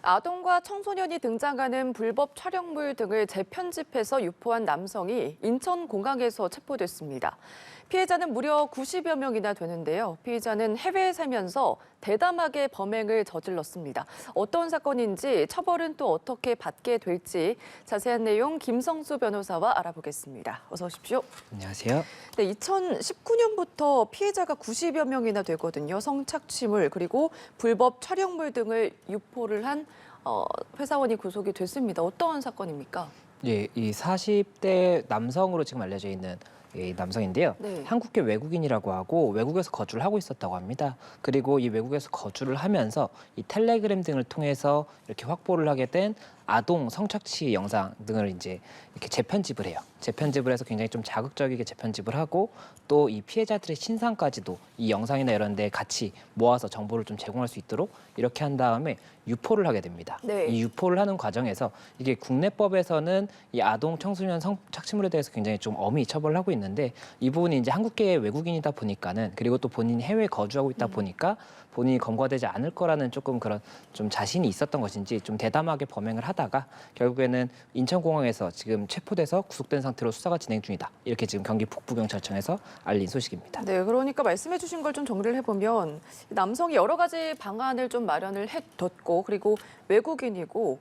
아동과 청소년이 등장하는 불법 촬영물 등을 재편집해서 유포한 남성이 인천공항에서 체포됐습니다. 피해자는 무려 90여 명이나 되는데요. 피해자는 해외에 살면서 대담하게 범행을 저질렀습니다. 어떤 사건인지 처벌은 또 어떻게 받게 될지 자세한 내용 김성수 변호사와 알아보겠습니다. 어서 오십시오. 안녕하세요. 네, 2019년부터 피해자가 90여 명이나 되거든요. 성착취물 그리고 불법 촬영물 등을 유포를 한 회사원이 구속이 됐습니다. 어떤 사건입니까? 예, 이 40대 남성으로 지금 알려져 있는 이 남성인데요. 네. 한국계 외국인이라고 하고 외국에서 거주를 하고 있었다고 합니다. 그리고 이 외국에서 거주를 하면서 이 텔레그램 등을 통해서 이렇게 확보를 하게 된 아동 성착취 영상 등을 이제 이렇게 재편집을 해요. 재편집을 해서 굉장히 좀 자극적이게 재편집을 하고 또 이 피해자들의 신상까지도 이 영상이나 이런 데 같이 모아서 정보를 좀 제공할 수 있도록 이렇게 한 다음에 유포를 하게 됩니다. 네. 이 유포를 하는 과정에서 이게 국내법에서는 이 아동 청소년 성착취물에 대해서 굉장히 좀 엄히 처벌을 하고 있는데 이 부분이 이제 한국계 외국인이다 보니까는 그리고 또 본인이 해외에 거주하고 있다 보니까 본인이 검거되지 않을 거라는 조금 그런 좀 자신이 있었던 것인지 좀 대담하게 범행을 하다가 결국에는 인천공항에서 지금 체포돼서 구속된 상태로 수사가 진행 중이다. 이렇게 지금 경기 북부경찰청에서 알린 소식입니다. 네, 그러니까 말씀해 주신 걸 좀 정리를 해보면 남성이 여러 가지 방안을 좀 마련을 해뒀고 그리고 외국인이고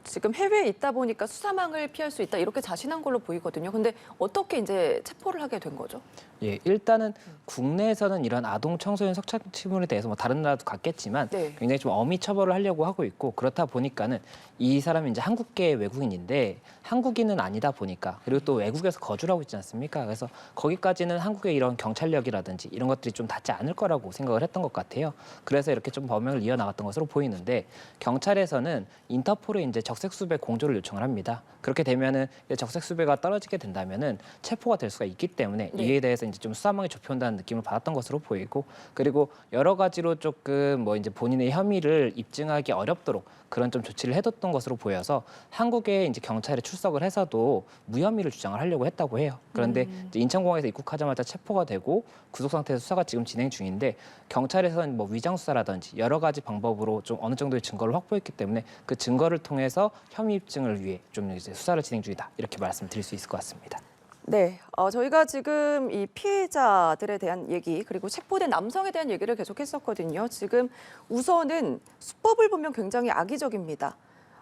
지금 해외에 있다 보니까 수사망을 피할 수 있다 이렇게 자신한 걸로 보이거든요. 근데 어떻게 이제 체포를 하게 된 거죠? 예, 일단은 국내에서는 이런 아동 청소년 성착취물에 대해서 뭐 다른 나라도 같겠지만 네. 굉장히 좀 엄히 처벌을 하려고 하고 있고 그렇다 보니까는 이 사람이 이제 한국계 외국인인데 한국인은 아니다 보니까 그리고 또 외국에서 거주를 하고 있지 않습니까? 그래서 거기까지는 한국의 이런 경찰력이라든지 이런 것들이 좀 닿지 않을 거라고 생각을 했던 것 같아요. 그래서 이렇게 좀 범행을 이어나갔던 것으로 보이는데 경찰에서는 인터폴에 이제 적색수배 공조를 요청을 합니다. 그렇게 되면은 적색수배가 떨어지게 된다면은 체포가 될 수가 있기 때문에 네. 이에 대해서 이제 좀 수사망이 좁혀온다는 느낌을 받았던 것으로 보이고 그리고 여러 가지로 조금 이제 본인의 혐의를 입증하기 어렵도록 그런 좀 조치를 해뒀던 것으로 보여서 한국에 이제 경찰에 출석을 해서도 무혐의를 주장을 하려고 했다고 해요. 그런데 이제 인천공항에서 입국하자마자 체포가 되고 구속 상태에서 수사가 지금 진행 중인데 경찰에서는 뭐 위장 수사라든지 여러 가지 방법으로 좀 어느 정도의 증거를 확보했기 때문에 그 증거를 통해서 혐의 입증을 위해 좀 이제 수사를 진행 중이다 이렇게 말씀드릴 수 있을 것 같습니다. 네, 저희가 지금 이 피해자들에 대한 얘기 그리고 체포된 남성에 대한 얘기를 계속했었거든요. 지금 우선은 수법을 보면 굉장히 악의적입니다.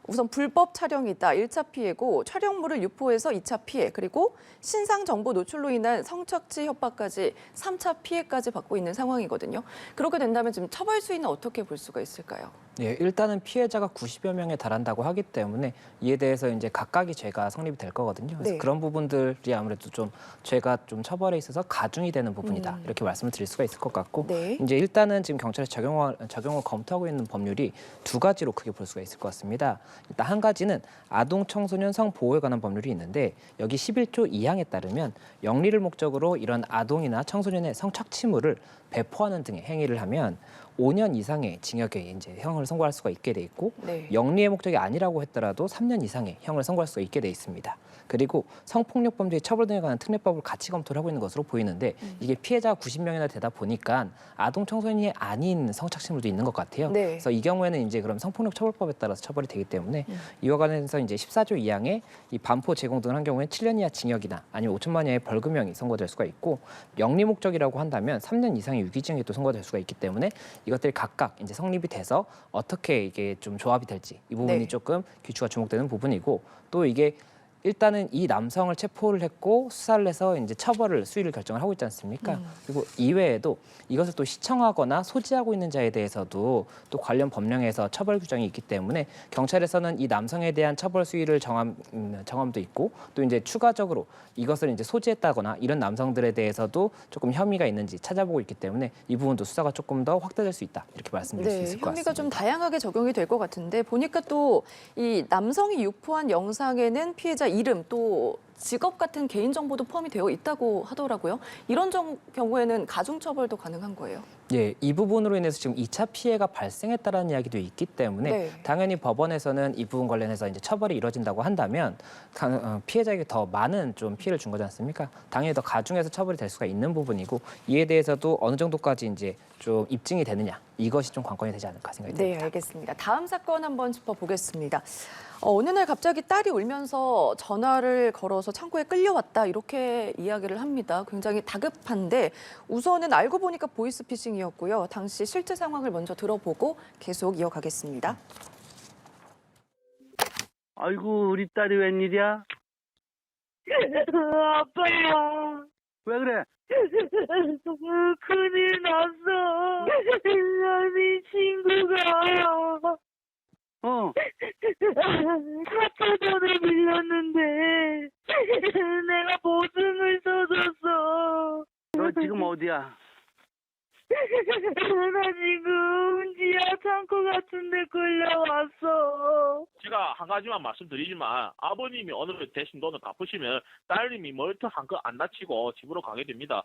우선 불법 촬영이다. 1차 피해고 촬영물을 유포해서 2차 피해 그리고 신상 정보 노출로 인한 성착취 협박까지 3차 피해까지 받고 있는 상황이거든요. 그렇게 된다면 지금 처벌 수위는 어떻게 볼 수가 있을까요? 예, 일단은 피해자가 90여 명에 달한다고 하기 때문에 이에 대해서 이제 각각의 죄가 성립이 될 거거든요. 그래서 네. 그런 부분들이 아무래도 좀 죄가 좀 처벌에 있어서 가중이 되는 부분이다. 이렇게 말씀을 드릴 수가 있을 것 같고 네. 이제 일단은 지금 경찰이 적용을 검토하고 있는 법률이 두 가지로 크게 볼 수가 있을 것 같습니다. 일단 한 가지는 아동 청소년 성보호에 관한 법률이 있는데 여기 11조 2항에 따르면 영리를 목적으로 이런 아동이나 청소년의 성착취물을 배포하는 등의 행위를 하면 5년 이상의 징역에 이제 형을 선고할 수가 있게 돼 있고 네. 영리의 목적이 아니라고 했더라도 3년 이상의 형을 선고할 수가 있게 돼 있습니다. 그리고 성폭력 범죄의 처벌 등에 관한 특례법을 같이 검토를 하고 있는 것으로 보이는데 이게 피해자가 90명이나 되다 보니까 아동 청소년이 아닌 성착취물도 있는 것 같아요. 네. 그래서 이 경우에는 이제 그럼 성폭력 처벌법에 따라서 처벌이 되기 때문에 이와 관련해서 이제 14조 2항에 이 반포 제공 등을 한 경우에는 7년 이하 징역이나 아니면 5천만 이하의 벌금형이 선고될 수가 있고 영리 목적이라고 한다면 3년 이상의 유기징역이 또 선고될 수가 있기 때문에 이것들이 각각 이제 성립이 돼서 어떻게 이게 좀 조합이 될지 이 부분이 네. 조금 귀추가 주목되는 부분이고 또 이게 일단은 이 남성을 체포를 했고 수사를 해서 이제 처벌을 수위를 결정을 하고 있지 않습니까? 그리고 이외에도 이것을 또 시청하거나 소지하고 있는 자에 대해서도 또 관련 법령에서 처벌 규정이 있기 때문에 경찰에서는 이 남성에 대한 처벌 수위를 정함도 있고 또 이제 추가적으로 이것을 이제 소지했다거나 이런 남성들에 대해서도 조금 혐의가 있는지 찾아보고 있기 때문에 이 부분도 수사가 조금 더 확대될 수 있다 이렇게 말씀드릴 수 있을 것 같습니다. 혐의가 좀 다양하게 적용이 될 것 같은데 보니까 또 이 남성이 유포한 영상에는 피해자 이름 또 직업 같은 개인 정보도 포함이 되어 있다고 하더라고요. 이런 경우에는 가중처벌도 가능한 거예요. 예, 이 부분으로 인해서 지금 2차 피해가 발생했다라는 이야기도 있기 때문에 네. 당연히 법원에서는 이 부분 관련해서 이제 처벌이 이루어진다고 한다면 피해자에게 더 많은 좀 피해를 준 거지 않습니까? 당연히 더 가중해서 처벌이 될 수가 있는 부분이고 이에 대해서도 어느 정도까지 이제 좀 입증이 되느냐 이것이 좀 관건이 되지 않을까 생각이 듭니다. 네, 알겠습니다. 다음 사건 한번 짚어보겠습니다. 어느 날 갑자기 딸이 울면서 전화를 걸어서 창고에 끌려왔다 이렇게 이야기를 합니다. 굉장히 다급한데 우선은 알고 보니까 보이스피싱이었고요. 당시 실제 상황을 먼저 들어보고 계속 이어가겠습니다. 아이고 우리 딸이 웬일이야? 아빠, 왜 그래? 큰일 났어. 아니, 친구가 카드전을 빌렸는데 내가 보증을 써줬어. 너 지금 어디야? 나 지금 지하 창고 같은 데 끌려왔어. 제가 한 가지만 말씀드리지만 아버님이 오늘 대신 돈을 갚으시면 딸님이 멀쩡한 거 안 다치고 집으로 가게 됩니다.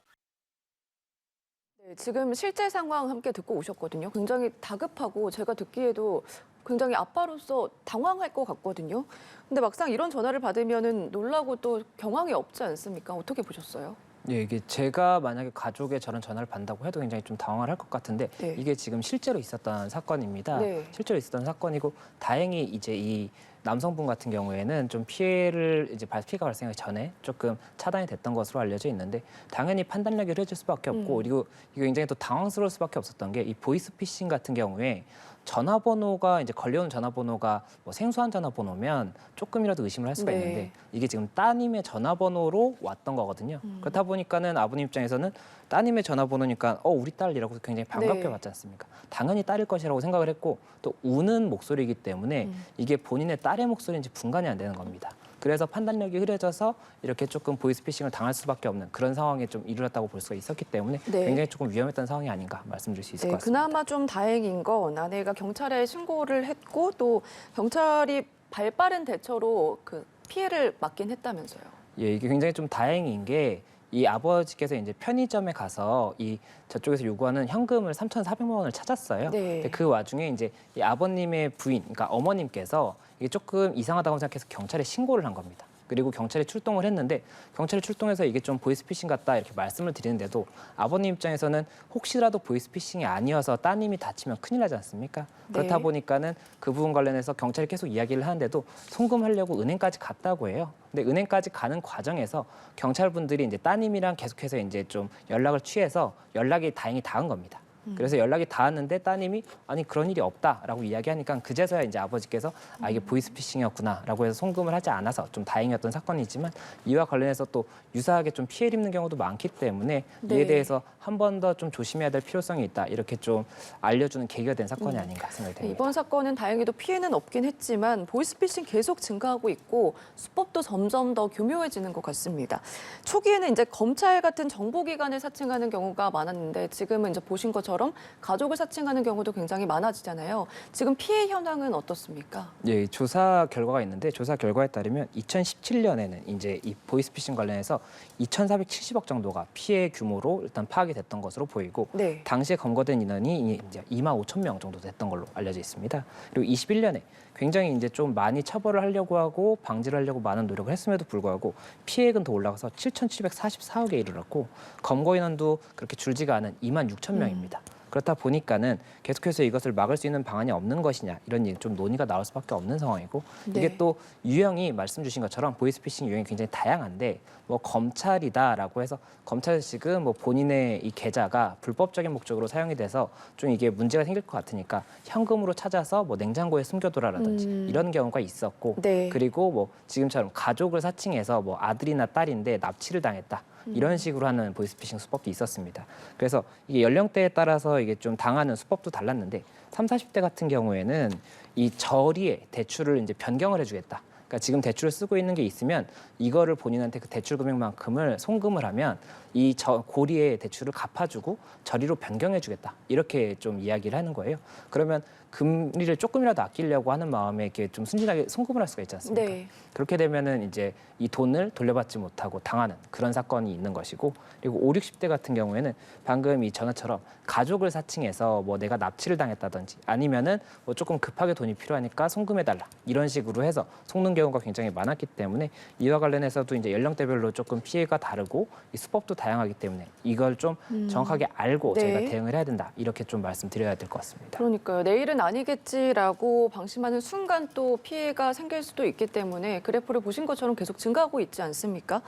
네, 지금 실제 상황 함께 듣고 오셨거든요. 굉장히 다급하고 제가 듣기에도 굉장히 아빠로서 당황할 것 같거든요. 근데 막상 이런 전화를 받으면은 놀라고 또 경황이 없지 않습니까? 어떻게 보셨어요? 예, 이게 제가 만약에 가족의 저런 전화를 받는다고 해도 굉장히 좀 당황을 할 것 같은데 네. 이게 지금 실제로 있었던 사건입니다. 네. 실제로 있었던 사건이고 다행히 이제 이 남성분 같은 경우에는 좀 피해가 발생하기 전에 조금 차단이 됐던 것으로 알려져 있는데 당연히 판단력이 흐려질 수밖에 없고 그리고 이게 굉장히 또 당황스러울 수밖에 없었던 게 이 보이스피싱 같은 경우에 전화번호가 이제 걸려오는 전화번호가 뭐 생소한 전화번호면 조금이라도 의심을 할 수가 네. 있는데 이게 지금 따님의 전화번호로 왔던 거거든요. 그렇다 보니까는 아버님 입장에서는 따님의 전화번호니까 우리 딸이라고 굉장히 반갑게 네. 받지 않습니까? 당연히 딸일 것이라고 생각을 했고 또 우는 목소리이기 때문에 이게 본인의 딸의 목소리인지 분간이 안 되는 겁니다. 그래서 판단력이 흐려져서 이렇게 조금 보이스피싱을 당할 수밖에 없는 그런 상황에 좀 이르렀다고 볼 수가 있었기 때문에 네. 굉장히 조금 위험했던 상황이 아닌가 말씀드릴 수 있을 네, 것 같습니다. 그나마 좀 다행인 건 아내가 경찰에 신고를 했고 또 경찰이 발빠른 대처로 그 피해를 막긴 했다면서요. 예, 이게 굉장히 좀 다행인 게 이 아버지께서 이제 편의점에 가서 이 저쪽에서 요구하는 현금을 3,400만 원을 찾았어요. 네. 근데 그 와중에 이제 이 아버님의 부인, 그러니까 어머님께서 이게 조금 이상하다고 생각해서 경찰에 신고를 한 겁니다. 그리고 경찰이 출동을 했는데 경찰이 출동해서 이게 좀 보이스피싱 같다 이렇게 말씀을 드리는데도 아버님 입장에서는 혹시라도 보이스피싱이 아니어서 따님이 다치면 큰일 나지 않습니까? 네. 그렇다 보니까는 그 부분 관련해서 경찰이 계속 이야기를 하는데도 송금하려고 은행까지 갔다고 해요. 근데 은행까지 가는 과정에서 경찰분들이 이제 따님이랑 계속해서 이제 좀 연락을 취해서 연락이 다행히 닿은 겁니다. 그래서 연락이 닿았는데 따님이 아니 그런 일이 없다라고 이야기하니까 그제서야 이제 아버지께서 이게 보이스피싱이었구나라고 해서 송금을 하지 않아서 좀 다행이었던 사건이지만 이와 관련해서 또 유사하게 좀 피해를 입는 경우도 많기 때문에 네. 이에 대해서 한 번 더 좀 조심해야 될 필요성이 있다 이렇게 좀 알려주는 계기가 된 사건이 아닌가 생각이 네, 됩니다. 이번 사건은 다행히도 피해는 없긴 했지만 보이스피싱 계속 증가하고 있고 수법도 점점 더 교묘해지는 것 같습니다. 초기에는 이제 검찰 같은 정보기관을 사칭하는 경우가 많았는데 지금은 이제 보신 것처럼 가족을 사칭하는 경우도 굉장히 많아지잖아요. 지금 피해 현황은 어떻습니까? 예, 조사 결과가 있는데 조사 결과에 따르면 2017년에는 이제 이 보이스피싱 관련해서 2,470억 정도가 피해 규모로 일단 파악이 됐던 것으로 보이고 네. 당시에 검거된 인원이 이제 25,000명 정도 됐던 걸로 알려져 있습니다. 그리고 21년에 굉장히 이제 좀 많이 처벌을 하려고 하고 방지를 하려고 많은 노력을 했음에도 불구하고 피해액은 더 올라가서 7,744억에 이르렀고 검거 인원도 그렇게 줄지가 않은 26,000명입니다. 그렇다 보니까는 계속해서 이것을 막을 수 있는 방안이 없는 것이냐 이런 좀 논의가 나올 수밖에 없는 상황이고 네. 이게 또 유형이 말씀 주신 것처럼 보이스피싱 유형이 굉장히 다양한데 뭐 검찰이다라고 해서 검찰 지금 뭐 본인의 이 계좌가 불법적인 목적으로 사용이 돼서 좀 이게 문제가 생길 것 같으니까 현금으로 찾아서 뭐 냉장고에 숨겨두라라든지 이런 경우가 있었고 네. 그리고 뭐 지금처럼 가족을 사칭해서 뭐 아들이나 딸인데 납치를 당했다. 이런 식으로 하는 보이스피싱 수법도 있었습니다. 그래서 이게 연령대에 따라서 이게 좀 당하는 수법도 달랐는데 30, 40대 같은 경우에는 이 저리에 대출을 이제 변경을 해주겠다. 그러니까 지금 대출을 쓰고 있는 게 있으면 이거를 본인한테 그 대출 금액만큼을 송금을 하면 이 고리의 대출을 갚아주고 저리로 변경해주겠다 이렇게 좀 이야기를 하는 거예요. 그러면 금리를 조금이라도 아끼려고 하는 마음에 이렇게 좀 순진하게 송금을 할 수가 있지 않습니까? 네. 그렇게 되면은 이제 이 돈을 돌려받지 못하고 당하는 그런 사건이 있는 것이고, 그리고 5, 60대 같은 경우에는 방금 이 전화처럼 가족을 사칭해서 뭐 내가 납치를 당했다든지 아니면은 뭐 조금 급하게 돈이 필요하니까 송금해달라 이런 식으로 해서 속는 경우가 굉장히 많았기 때문에 이와 관련해서도 이제 연령대별로 조금 피해가 다르고 이 수법도 다양하기 때문에 이걸 좀 정확하게 알고 네. 저희가 대응을 해야 된다 이렇게 좀 말씀드려야 될 것 같습니다. 그러니까요. 내일은 아니겠지라고 방심하는 순간 또 피해가 생길 수도 있기 때문에 그래프를 보신 것처럼 계속 증가하고 있지 않습니까?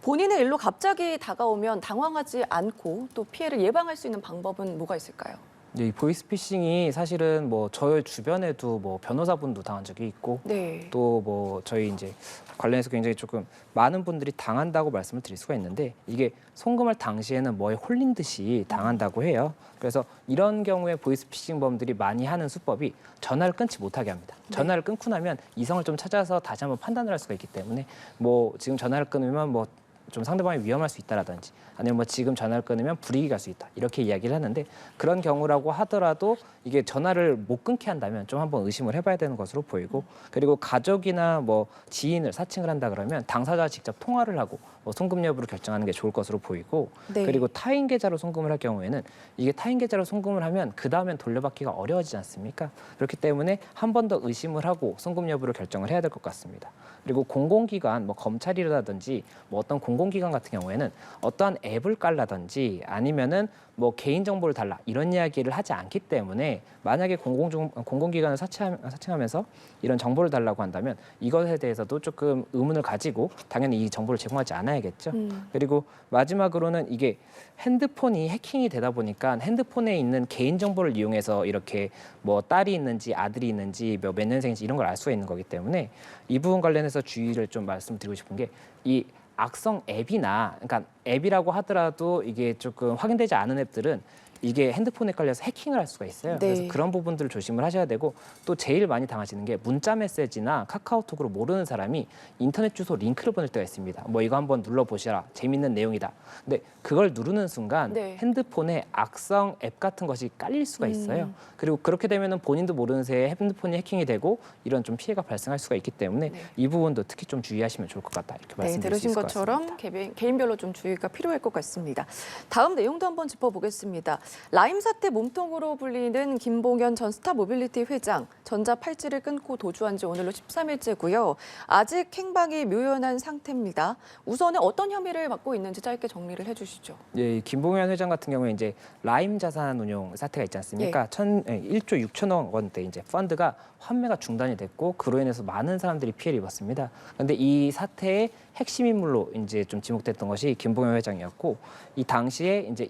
본인의 일로 갑자기 다가오면 당황하지 않고 또 피해를 예방할 수 있는 방법은 뭐가 있을까요? 이 보이스피싱이 사실은 뭐 저희 주변에도 뭐 변호사분도 당한 적이 있고 네. 또 뭐 저희 이제 관련해서 굉장히 조금 많은 분들이 당한다고 말씀을 드릴 수가 있는데, 이게 송금할 당시에는 뭐에 홀린 듯이 당한다고 해요. 그래서 이런 경우에 보이스피싱범들이 많이 하는 수법이 전화를 끊지 못하게 합니다. 전화를 끊고 나면 이성을 좀 찾아서 다시 한번 판단을 할 수가 있기 때문에 뭐 지금 전화를 끊으면 뭐 좀 상대방이 위험할 수 있다라든지 아니면 뭐 지금 전화를 끊으면 불이익이 갈 수 있다 이렇게 이야기를 하는데, 그런 경우라고 하더라도 이게 전화를 못 끊게 한다면 좀 한번 의심을 해봐야 되는 것으로 보이고, 그리고 가족이나 뭐 지인을 사칭을 한다 그러면 당사자와 직접 통화를 하고 뭐 송금 여부를 결정하는 게 좋을 것으로 보이고, 네. 그리고 타인 계좌로 송금을 할 경우에는 이게 타인 계좌로 송금을 하면 그 다음엔 돌려받기가 어려워지지 않습니까? 그렇기 때문에 한 번 더 의심을 하고 송금 여부를 결정을 해야 될 것 같습니다. 그리고 공공기관, 뭐 검찰이라든지 뭐 어떤 공공기관 같은 경우에는 어떠한 앱을 깔라든지 아니면은 뭐 개인정보를 달라 이런 이야기를 하지 않기 때문에, 만약에 공공기관을 사칭하면서 이런 정보를 달라고 한다면 이것에 대해서도 조금 의문을 가지고 당연히 이 정보를 제공하지 않아야겠죠. 그리고 마지막으로는 이게 핸드폰이 해킹이 되다 보니까 핸드폰에 있는 개인정보를 이용해서 이렇게 뭐 딸이 있는지 아들이 있는지 몇 년생인지 이런 걸 알 수가 있는 거기 때문에 이 부분 관련해서 주의를 좀 말씀드리고 싶은 게, 이 악성 앱이나, 그러니까 앱이라고 하더라도 이게 조금 확인되지 않은 앱들은 이게 핸드폰에 깔려서 해킹을 할 수가 있어요. 네. 그래서 그런 부분들을 조심을 하셔야 되고, 또 제일 많이 당하시는 게 문자 메시지나 카카오톡으로 모르는 사람이 인터넷 주소 링크를 보낼 때가 있습니다. 뭐 이거 한번 눌러보시라, 재밌는 내용이다. 근데 그걸 누르는 순간 네. 핸드폰에 악성 앱 같은 것이 깔릴 수가 있어요. 그리고 그렇게 되면은 본인도 모르는 새에 핸드폰이 해킹이 되고 이런 좀 피해가 발생할 수가 있기 때문에 네. 이 부분도 특히 좀 주의하시면 좋을 것 같다 이렇게 네, 말씀드릴 수 들으신 있을 것 것처럼 같습니다. 개인별로 좀 주의가 필요할 것 같습니다. 다음 내용도 한번 짚어보겠습니다. 라임 사태 몸통으로 불리는 김봉현 전 스타모빌리티 회장, 전자 팔찌를 끊고 도주한 지 오늘로 13일째고요. 아직 행방이 묘연한 상태입니다. 우선은 어떤 혐의를 맡고 있는지 짧게 정리를 해주시죠. 예, 김봉현 회장 같은 경우에 이제 라임 자산운용 사태가 있지 않습니까? 1조 6천억 원대 이제 펀드가 환매가 중단이 됐고 그로 인해서 많은 사람들이 피해를 입었습니다. 그런데 이 사태의 핵심 인물로 이제 좀 지목됐던 것이 김봉현 회장이었고, 이 당시에 이제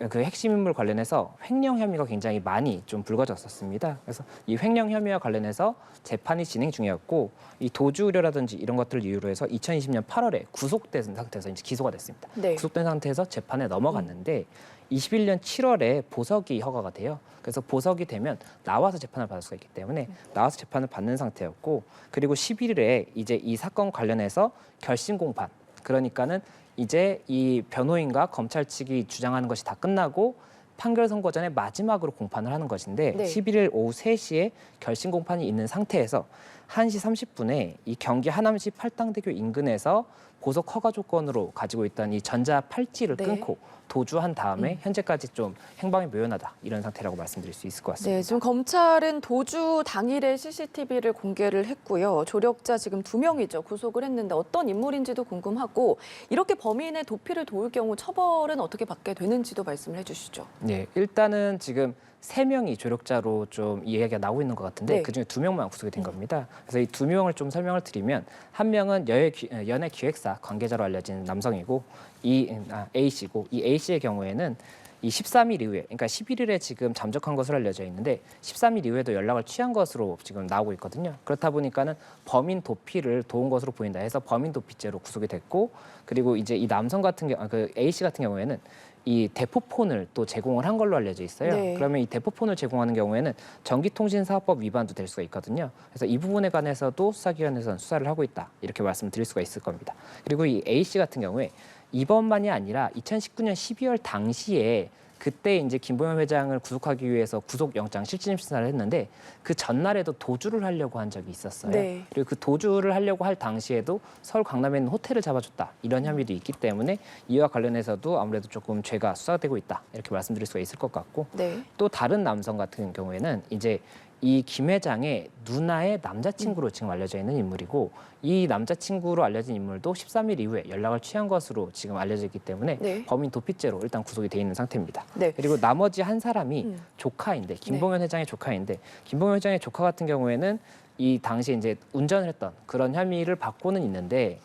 그 핵심 인물 관련해서 횡령 혐의가 굉장히 많이 좀 불거졌었습니다. 그래서 이 횡령 혐의와 관련해서 재판이 진행 중이었고, 이 도주 우려라든지 이런 것들을 이유로 해서 2020년 8월에 구속된 상태에서 이제 기소가 됐습니다. 네. 구속된 상태에서 재판에 넘어갔는데 21년 7월에 보석이 허가가 돼요. 그래서 보석이 되면 나와서 재판을 받을 수가 있기 때문에 나와서 재판을 받는 상태였고, 그리고 11일에 이제 이 사건 관련해서 결심 공판, 그러니까는 이제 이 변호인과 검찰 측이 주장하는 것이 다 끝나고 판결 선고 전에 마지막으로 공판을 하는 것인데, 네. 11일 오후 3시에 결심 공판이 있는 상태에서 1시 30분에 이 경기 하남시 팔당대교 인근에서 보석 허가 조건으로 가지고 있던 이 전자 팔찌를 네. 끊고 도주한 다음에 현재까지 좀 행방이 묘연하다 이런 상태라고 말씀드릴 수 있을 것 같습니다. 네, 지금 검찰은 도주 당일에 CCTV를 공개를 했고요. 조력자 지금 2명이죠. 구속을 했는데 어떤 인물인지도 궁금하고, 이렇게 범인의 도피를 도울 경우 처벌은 어떻게 받게 되는지도 말씀을 해주시죠. 네, 일단은 지금 3명이 조력자로 좀 이야기가 나오고 있는 것 같은데 네. 그중에 2명만 구속이 된 겁니다. 그래서 이 2명을 좀 설명을 드리면, 한 명은 연예 기획사 관계자로 알려진 남성이고 A 씨고, 이 A 씨의 경우에는 이 13일 이후에, 그러니까 11일에 지금 잠적한 것으로 알려져 있는데 13일 이후에도 연락을 취한 것으로 지금 나오고 있거든요. 그렇다 보니까는 범인 도피를 도운 것으로 보인다 해서 범인 도피죄로 구속이 됐고, 그리고 이제 이 남성 같은 경우, 그 A 씨 같은 경우에는 이 대포폰을 또 제공을 한 걸로 알려져 있어요. 네. 그러면 이 대포폰을 제공하는 경우에는 전기통신사업법 위반도 될 수가 있거든요. 그래서 이 부분에 관해서도 수사기관에서는 수사를 하고 있다 이렇게 말씀드릴 수가 있을 겁니다. 그리고 이 A 씨 같은 경우에 이번만이 아니라 2019년 12월 당시에 그때 이제 김봉현 회장을 구속하기 위해서 구속영장 실질 심사를 했는데 그 전날에도 도주를 하려고 한 적이 있었어요. 네. 그리고 그 도주를 하려고 할 당시에도 서울 강남에 있는 호텔을 잡아줬다 이런 혐의도 있기 때문에 이와 관련해서도 아무래도 조금 죄가 수사되고 있다 이렇게 말씀드릴 수가 있을 것 같고 네. 또 다른 남성 같은 경우에는 이제 이 김 회장의 누나의 남자친구로 지금 알려져 있는 인물이고 이 남자친구로 알려진 인물도 13일 이후에 연락을 취한 것으로 지금 알려져 있기 때문에 네. 범인 도피죄로 일단 구속이 돼 있는 상태입니다. 네. 그리고 나머지 한 사람이 조카인데 김봉현 회장의 조카인데 김봉현 회장의 조카 같은 경우에는 이 당시에 이제 운전을 했던 그런 혐의를 받고는 있는데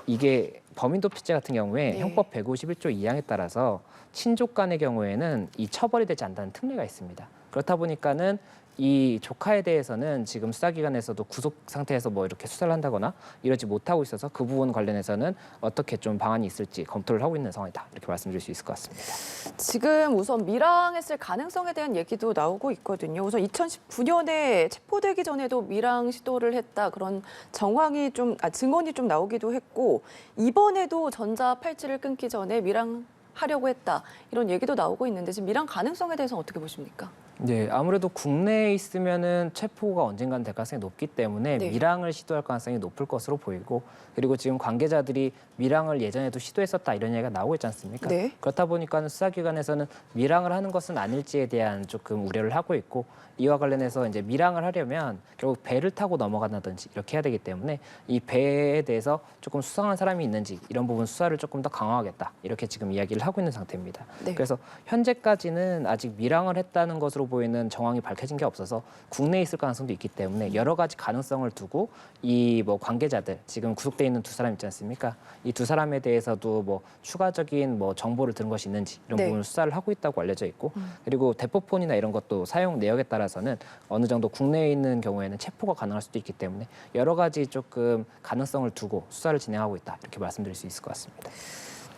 이게 범인 도피죄 같은 경우에 네. 형법 151조 2항에 따라서 친족 간의 경우에는 이 처벌이 되지 않는다는 특례가 있습니다. 그렇다 보니까는 이 조카에 대해서는 지금 수사기관에서도 구속 상태에서 뭐 이렇게 수사를 한다거나 이러지 못하고 있어서 그 부분 관련해서는 어떻게 좀 방안이 있을지 검토를 하고 있는 상황이다 이렇게 말씀드릴 수 있을 것 같습니다. 지금 우선 밀항했을 가능성에 대한 얘기도 나오고 있거든요. 우선 2019년에 체포되기 전에도 밀항 시도를 했다 그런 정황이 증언이 좀 나오기도 했고 이번에도 전자 팔찌를 끊기 전에 밀항하려고 했다 이런 얘기도 나오고 있는데 지금 밀항 가능성에 대해서는 어떻게 보십니까? 네, 아무래도 국내에 있으면은 체포가 언젠가는 될 가능성이 높기 때문에 네. 밀항을 시도할 가능성이 높을 것으로 보이고 그리고 지금 관계자들이 밀항을 예전에도 시도했었다 이런 얘기가 나오고 있지 않습니까? 네. 그렇다 보니까 수사기관에서는 밀항을 하는 것은 아닐지에 대한 조금 우려를 하고 있고 이와 관련해서 이제 밀항을 하려면 결국 배를 타고 넘어간다든지 이렇게 해야 되기 때문에 이 배에 대해서 조금 수상한 사람이 있는지 이런 부분 수사를 조금 더 강화하겠다 이렇게 지금 이야기를 하고 있는 상태입니다. 네. 그래서 현재까지는 아직 밀항을 했다는 것으로 보이는 정황이 밝혀진 게 없어서 국내에 있을 가능성도 있기 때문에 여러 가지 가능성을 두고 이 뭐 관계자들 지금 구속돼 있는 두 사람 있지 않습니까? 이 두 사람에 대해서도 뭐 추가적인 뭐 정보를 들은 것이 있는지 이런 네. 부분을 수사를 하고 있다고 알려져 있고 그리고 대포폰이나 이런 것도 사용 내역에 따라서는 어느 정도 국내에 있는 경우에는 체포가 가능할 수도 있기 때문에 여러 가지 조금 가능성을 두고 수사를 진행하고 있다 이렇게 말씀드릴 수 있을 것 같습니다.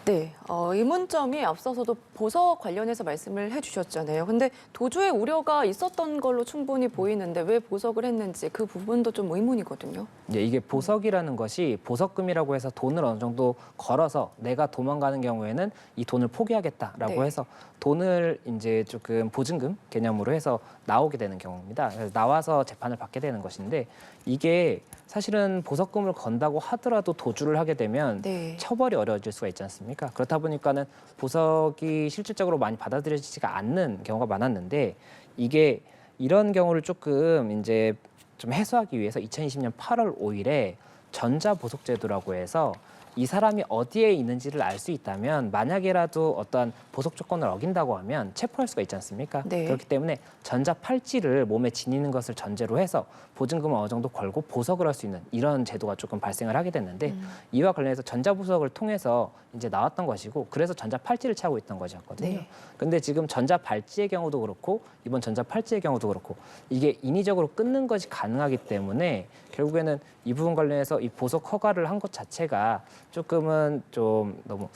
네, 의문점이 앞서서도 보석 관련해서 말씀을 해주셨잖아요. 근데 도주의 우려가 있었던 걸로 충분히 보이는데 왜 보석을 했는지 그 부분도 좀 의문이거든요. 네, 이게 보석이라는 것이 보석금이라고 해서 돈을 어느 정도 걸어서 내가 도망가는 경우에는 이 돈을 포기하겠다라고 네. 해서 돈을 이제 조금 보증금 개념으로 해서 나오게 되는 경우입니다. 그래서 나와서 재판을 받게 되는 것인데 이게 사실은 보석금을 건다고 하더라도 도주를 하게 되면 네. 처벌이 어려워질 수가 있지 않습니까? 그렇다 보니까는 보석이 실질적으로 많이 받아들여지지가 않는 경우가 많았는데 이게 이런 경우를 조금 이제 좀 해소하기 위해서 2020년 8월 5일에 전자보석제도라고 해서 이 사람이 어디에 있는지를 알 수 있다면 만약에라도 어떠한 보석 조건을 어긴다고 하면 체포할 수가 있지 않습니까? 네. 그렇기 때문에 전자 팔찌를 몸에 지니는 것을 전제로 해서 보증금을 어느 정도 걸고 보석을 할 수 있는 이런 제도가 조금 발생을 하게 됐는데 이와 관련해서 전자보석을 통해서 이제 나왔던 것이고 그래서 전자 팔찌를 차고 있던 것이었거든요. 네. 근데 지금 전자 발찌의 경우도 그렇고 이번 전자 팔찌의 경우도 그렇고 이게 인위적으로 끊는 것이 가능하기 때문에 결국에는 이 부분 관련해서 이 보석 허가를 한 것 자체가 조금은 좀 너무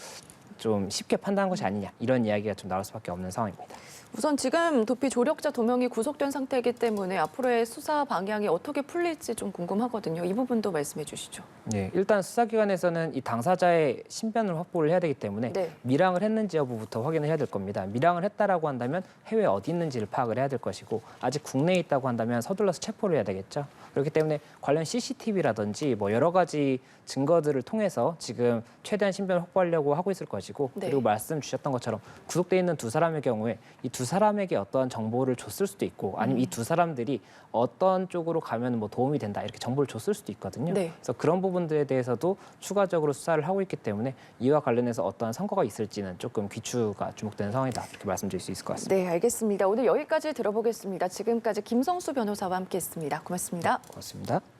좀 쉽게 판단한 것이 아니냐 이런 이야기가 좀 나올 수밖에 없는 상황입니다. 우선 지금 도피 조력자 2명이 구속된 상태이기 때문에 앞으로의 수사 방향이 어떻게 풀릴지 좀 궁금하거든요. 이 부분도 말씀해 주시죠. 네, 일단 수사기관에서는 이 당사자의 신변을 확보를 해야 되기 때문에 네. 밀항을 했는지 여부부터 확인을 해야 될 겁니다. 밀항을 했다라고 한다면 해외 어디 있는지를 파악을 해야 될 것이고 아직 국내에 있다고 한다면 서둘러서 체포를 해야 되겠죠. 그렇기 때문에 관련 CCTV라든지 뭐 여러 가지 증거들을 통해서 지금 최대한 신변을 확보하려고 하고 있을 것이고 네. 그리고 말씀 주셨던 것처럼 구속돼 있는 두 사람의 경우에 이 두 사람에게 어떠한 정보를 줬을 수도 있고 아니면 이 두 사람들이 어떤 쪽으로 가면 뭐 도움이 된다 이렇게 정보를 줬을 수도 있거든요. 네. 그래서 그런 부분들에 대해서도 추가적으로 수사를 하고 있기 때문에 이와 관련해서 어떠한 선거가 있을지는 조금 귀추가 주목되는 상황이다 이렇게 말씀드릴 수 있을 것 같습니다. 네, 알겠습니다. 오늘 여기까지 들어보겠습니다. 지금까지 김성수 변호사와 함께했습니다. 고맙습니다. 고맙습니다.